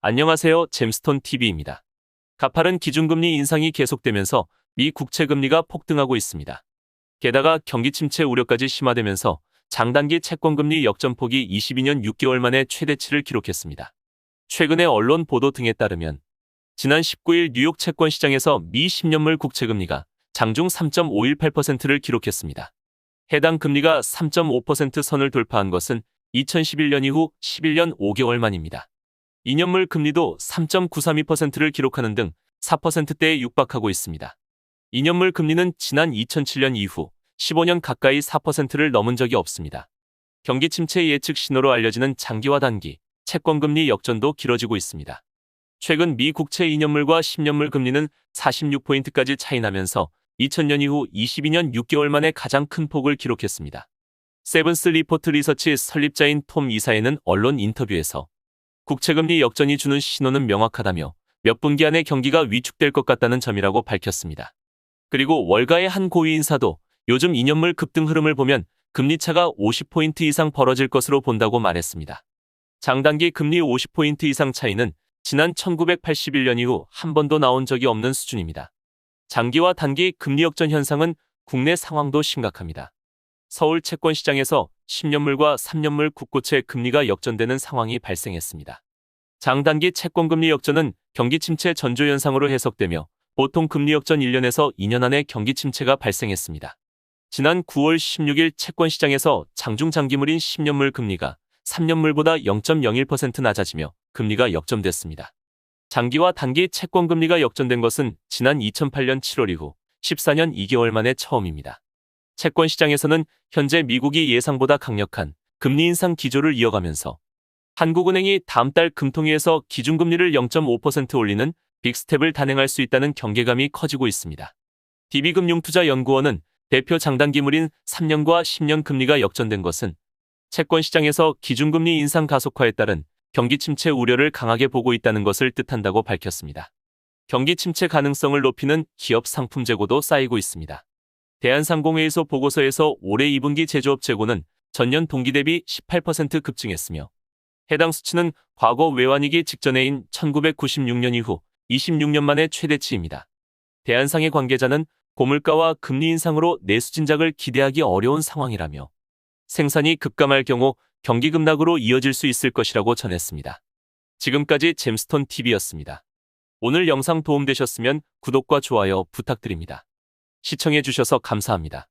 안녕하세요. 잼스톤 TV입니다. 가파른 기준금리 인상이 계속되면서 미 국채 금리가 폭등하고 있습니다. 게다가 경기 침체 우려까지 심화되면서 장단기 채권금리 역전폭이 22년 6개월 만에 최대치를 기록했습니다. 최근의 언론 보도 등에 따르면 지난 19일 뉴욕 채권 시장에서 미 10년물 국채금리가 장중 3.518%를 기록했습니다. 해당 금리가 3.5% 선을 돌파한 것은 2011년 이후 11년 5개월 만입니다. 2년물 금리도 3.932%를 기록하는 등 4%대에 육박하고 있습니다. 2년물 금리는 지난 2007년 이후 15년 가까이 4%를 넘은 적이 없습니다. 경기 침체 예측 신호로 알려지는 장기와 단기, 채권금리 역전도 길어지고 있습니다. 최근 미 국채 2년물과 10년물 금리는 46포인트까지 차이 나면서 2000년 이후 22년 6개월 만에 가장 큰 폭을 기록했습니다. 세븐스 리포트 리서치 설립자인 톰 이사에는 언론 인터뷰에서 국채금리 역전이 주는 신호는 명확하다며 몇 분기 안에 경기가 위축될 것 같다는 점이라고 밝혔습니다. 그리고 월가의 한 고위 인사도 요즘 2년물 급등 흐름을 보면 금리차가 50포인트 이상 벌어질 것으로 본다고 말했습니다. 장단기 금리 50포인트 이상 차이는 지난 1981년 이후 한 번도 나온 적이 없는 수준입니다. 장기와 단기 금리 역전 현상은 국내 상황도 심각합니다. 서울 채권시장에서 10년물과 3년물 국고채 금리가 역전되는 상황이 발생했습니다. 장단기 채권금리 역전은 경기 침체 전조 현상으로 해석되며 보통 금리 역전 1년에서 2년 안에 경기 침체가 발생했습니다. 지난 9월 16일 채권시장에서 장중 장기물인 10년물 금리가 3년물보다 0.01% 낮아지며 금리가 역전됐습니다. 장기와 단기 채권금리가 역전된 것은 지난 2008년 7월 이후 14년 2개월 만에 처음입니다. 채권시장에서는 현재 미국이 예상보다 강력한 금리 인상 기조를 이어가면서 한국은행이 다음 달 금통위에서 기준금리를 0.5% 올리는 빅스텝을 단행할 수 있다는 경계감이 커지고 있습니다. DB금융투자연구원은 대표 장단기물인 3년과 10년 금리가 역전된 것은 채권시장에서 기준금리 인상 가속화에 따른 경기 침체 우려를 강하게 보고 있다는 것을 뜻한다고 밝혔습니다. 경기 침체 가능성을 높이는 기업 상품 재고도 쌓이고 있습니다. 대한상공회의소 보고서에서 올해 2분기 제조업 재고는 전년 동기 대비 18% 급증했으며 해당 수치는 과거 외환위기 직전해인 1996년 이후 26년 만의 최대치입니다. 대한상의 관계자는 고물가와 금리 인상으로 내수 진작을 기대하기 어려운 상황이라며 생산이 급감할 경우 경기 급락으로 이어질 수 있을 것이라고 전했습니다. 지금까지 잼스톤 TV였습니다. 오늘 영상 도움되셨으면 구독과 좋아요 부탁드립니다. 시청해주셔서 감사합니다.